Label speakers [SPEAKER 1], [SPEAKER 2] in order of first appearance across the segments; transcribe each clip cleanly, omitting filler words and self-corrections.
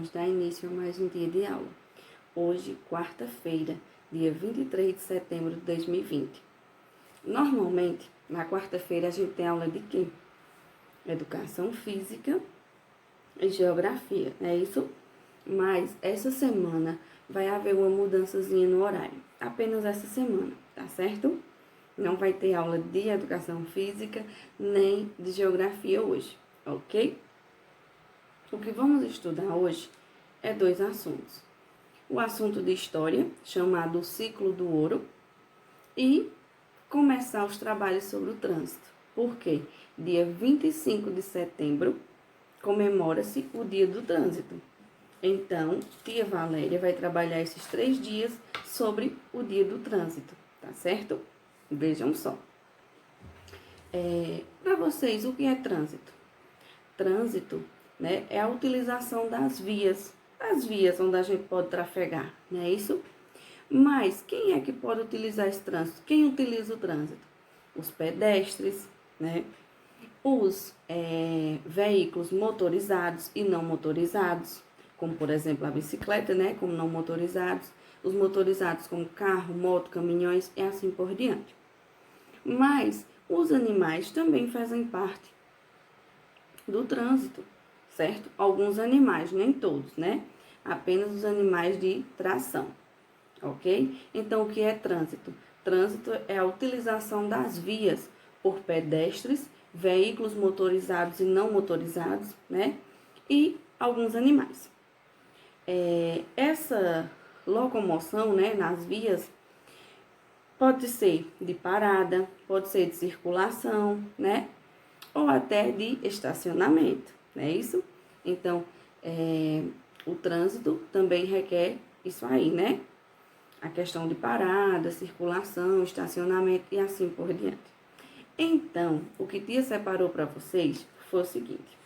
[SPEAKER 1] vamos dar início a mais um dia de aula. Hoje, quarta-feira, dia 23 de setembro de 2020. Normalmente, na quarta-feira, a gente tem aula de quê? Educação física e geografia, não é isso? Mas essa semana vai haver uma mudançazinha no horário. Apenas essa semana, tá certo? Não vai ter aula de educação física nem de geografia hoje, ok? O que vamos estudar hoje é dois assuntos. O assunto de história, chamado o Ciclo do Ouro, e começar os trabalhos sobre o trânsito. Porque dia 25 de setembro comemora-se o Dia do Trânsito. Então, tia Valéria vai trabalhar esses 3 dias sobre o Dia do Trânsito, tá certo? Vejam só. Para vocês, o que é trânsito? Trânsito, né, é a utilização das vias onde a gente pode trafegar, não é isso? Mas quem é que pode utilizar esse trânsito? Quem utiliza o trânsito? Os pedestres, né? Os veículos motorizados e não motorizados, como por exemplo a bicicleta, né? Como não motorizados. Os motorizados como carro, moto, caminhões e assim por diante. Mas os animais também fazem parte do trânsito, certo? Alguns animais, nem todos, né? Apenas os animais de tração, ok? Então, o que é trânsito? Trânsito é a utilização das vias por pedestres, veículos motorizados e não motorizados, né? E alguns animais. Essa locomoção, né, nas vias pode ser de parada, pode ser de circulação, né? Ou até de estacionamento, não é isso? Então, o trânsito também requer isso aí, né? A questão de parada, circulação, estacionamento e assim por diante. Então, o que tia separou para vocês foi o seguinte: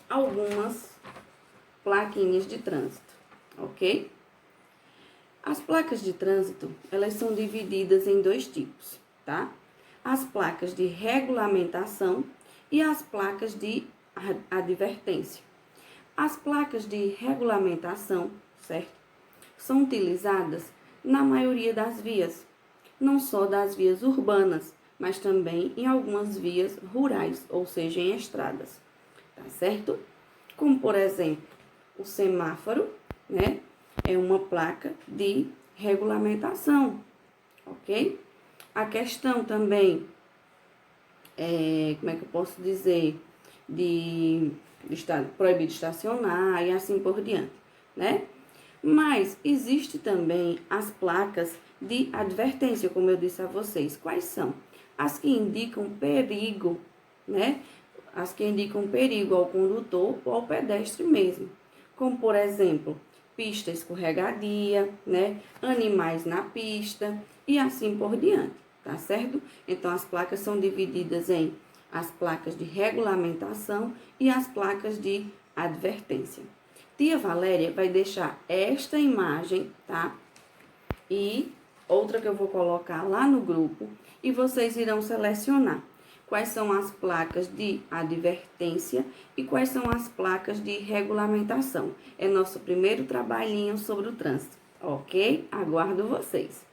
[SPEAKER 1] algumas plaquinhas de trânsito, ok? As placas de trânsito, elas são divididas em 2 tipos, tá? As placas de regulamentação e as placas de advertência. As placas de regulamentação, certo? São utilizadas na maioria das vias, não só das vias urbanas, mas também em algumas vias rurais, ou seja, em estradas, tá certo? Como, por exemplo, o semáforo, né? É uma placa de regulamentação, ok? A questão também, como é que eu posso dizer, de proibir de estacionar e assim por diante, né? Mas existe também as placas de advertência, como eu disse a vocês. Quais são? As que indicam perigo, né? As que indicam perigo ao condutor ou ao pedestre mesmo. Como, por exemplo, pista escorregadia, né? Animais na pista e assim por diante, tá certo? Então, as placas são divididas em as placas de regulamentação e as placas de advertência. Tia Valéria vai deixar esta imagem, tá? E outra que eu vou colocar lá no grupo e vocês irão selecionar quais são as placas de advertência e quais são as placas de regulamentação. É nosso primeiro trabalhinho sobre o trânsito, ok? Aguardo vocês.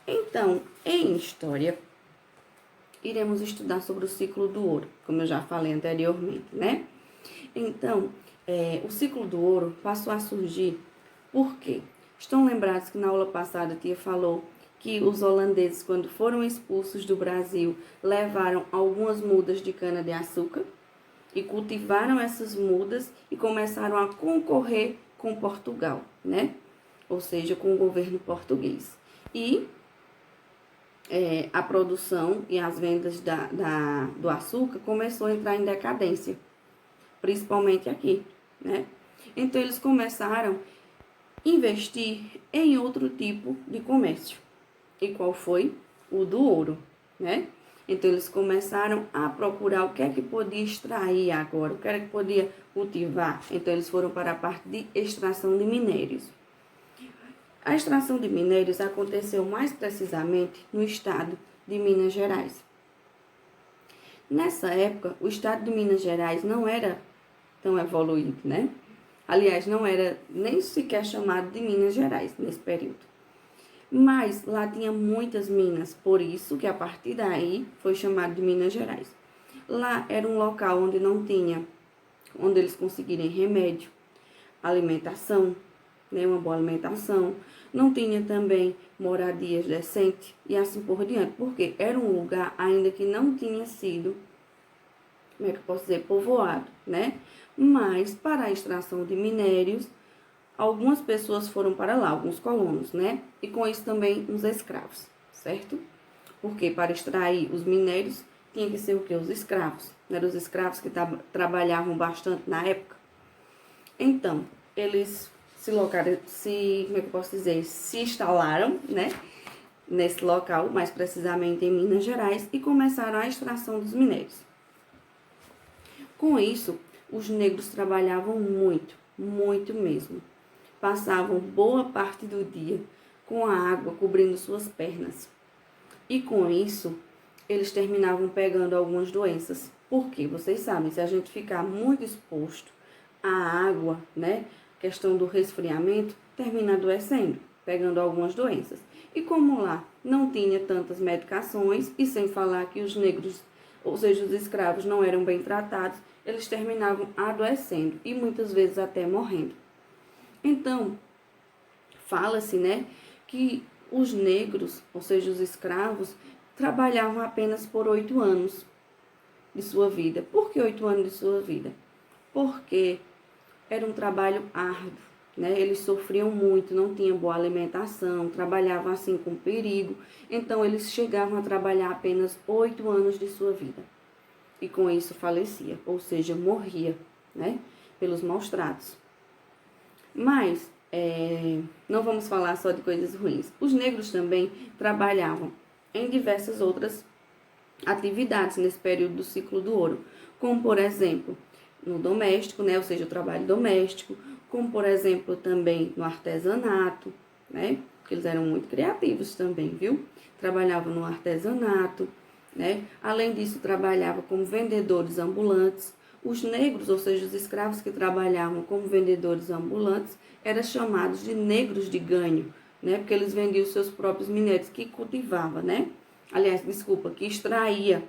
[SPEAKER 1] Então, em história, iremos estudar sobre o ciclo do ouro, como eu já falei anteriormente, né? Então, o ciclo do ouro passou a surgir por quê? Estão lembrados que na aula passada a tia falou que os holandeses, quando foram expulsos do Brasil, levaram algumas mudas de cana-de-açúcar e cultivaram essas mudas e começaram a concorrer com Portugal, né? Ou seja, com o governo português. E a produção e as vendas do açúcar começou a entrar em decadência, principalmente aqui, né? Então, eles começaram a investir em outro tipo de comércio. E qual foi? O do ouro, né? Então, eles começaram a procurar o que é que podia extrair agora, o que era que podia cultivar. Então, eles foram para a parte de extração de minérios. A extração de minérios aconteceu mais precisamente no estado de Minas Gerais. Nessa época, o estado de Minas Gerais não era tão evoluído, né? Aliás, não era nem sequer chamado de Minas Gerais nesse período. Mas lá tinha muitas minas, por isso que a partir daí foi chamado de Minas Gerais. Lá era um local onde não tinha, onde eles conseguirem remédio, alimentação, né, uma boa alimentação, não tinha também moradias decentes e assim por diante, porque era um lugar ainda que não tinha sido, como é que eu posso dizer, povoado, né? Mas para a extração de minérios, algumas pessoas foram para lá, alguns colonos, né? E com isso também uns escravos, certo? Porque para extrair os minérios tinha que ser o quê? Os escravos. Eram os escravos que trabalhavam bastante na época. Então, eles como é que eu posso dizer, se instalaram, né? Nesse local, mais precisamente em Minas Gerais, e começaram a extração dos minérios. Com isso, os negros trabalhavam muito, muito mesmo. Passavam boa parte do dia com a água cobrindo suas pernas. E com isso, eles terminavam pegando algumas doenças. Porque vocês sabem, se a gente ficar muito exposto à água, né, questão do resfriamento, termina adoecendo, pegando algumas doenças. E como lá não tinha tantas medicações, e sem falar que os negros, ou seja, os escravos, não eram bem tratados, eles terminavam adoecendo e muitas vezes até morrendo. Então, fala-se, né, que os negros, ou seja, os escravos, trabalhavam apenas por 8 anos de sua vida. Por que 8 anos de sua vida? Porque era um trabalho árduo, né? Eles sofriam muito, não tinham boa alimentação, trabalhavam assim com perigo. Então, eles chegavam a trabalhar apenas 8 anos de sua vida. E com isso falecia, ou seja, morria, né? Pelos maus tratos. Mas, não vamos falar só de coisas ruins. Os negros também trabalhavam em diversas outras atividades nesse período do ciclo do ouro, como, por exemplo, no doméstico, né? Ou seja, o trabalho doméstico, como, por exemplo, também no artesanato, né? Porque eles eram muito criativos também, viu? Trabalhavam no artesanato, né? Além disso, trabalhavam como vendedores ambulantes. Os negros, ou seja, os escravos que trabalhavam como vendedores ambulantes, eram chamados de negros de ganho, né? Porque eles vendiam os seus próprios minérios que cultivava, né? Aliás, desculpa, que extraía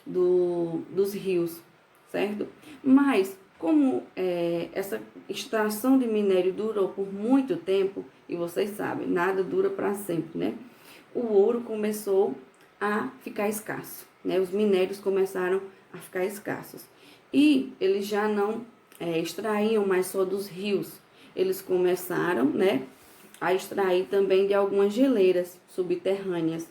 [SPEAKER 1] dos rios, certo? Mas, como essa extração de minério durou por muito tempo, e vocês sabem, nada dura para sempre, né? O ouro começou a ficar escasso, né? Os minérios começaram a ficar escassos. E eles já não extraíam mais só dos rios. Eles começaram, né, a extrair também de algumas geleiras subterrâneas.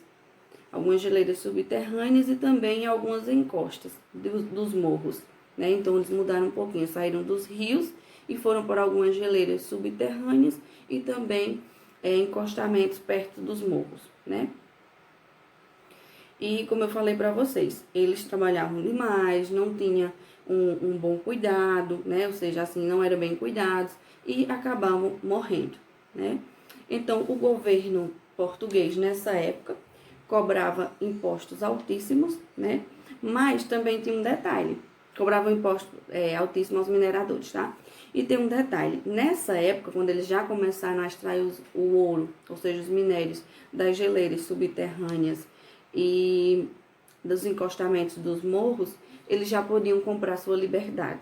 [SPEAKER 1] Algumas geleiras subterrâneas e também algumas encostas dos morros, né? Então, eles mudaram um pouquinho, saíram dos rios e foram para algumas geleiras subterrâneas e também encostamentos perto dos morros, né? E como eu falei para vocês, eles trabalhavam demais, não tinha um bom cuidado, né? Ou seja, assim, não eram bem cuidados e acabavam morrendo, né? Então, o governo português, nessa época, cobrava impostos altíssimos, né? Mas também tinha um detalhe, cobrava impostos altíssimos aos mineradores, tá? E tem um detalhe, nessa época, quando eles já começaram a extrair o ouro, ou seja, os minérios das geleiras subterrâneas e dos encostamentos dos morros, eles já podiam comprar sua liberdade.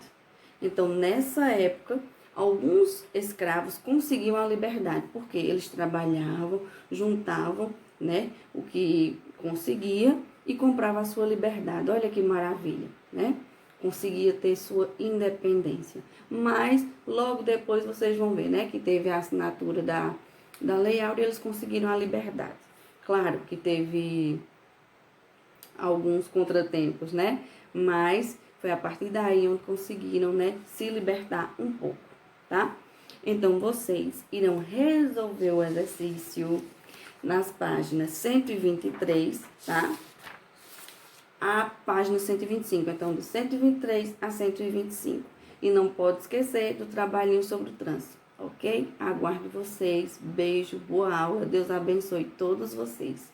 [SPEAKER 1] Então, nessa época, alguns escravos conseguiam a liberdade, porque eles trabalhavam, juntavam, né, o que conseguia e comprava a sua liberdade. Olha que maravilha, né? Conseguia ter sua independência. Mas, logo depois, vocês vão ver, né, que teve a assinatura da Lei Áurea e eles conseguiram a liberdade. Claro que teve alguns contratempos, né? Mas foi a partir daí onde conseguiram, né, se libertar um pouco, tá? Então, vocês irão resolver o exercício nas páginas 123, tá? A página 125, então, do 123 a 125. E não pode esquecer do trabalhinho sobre o trânsito, ok? Aguardo vocês. Beijo, boa aula. Deus abençoe todos vocês.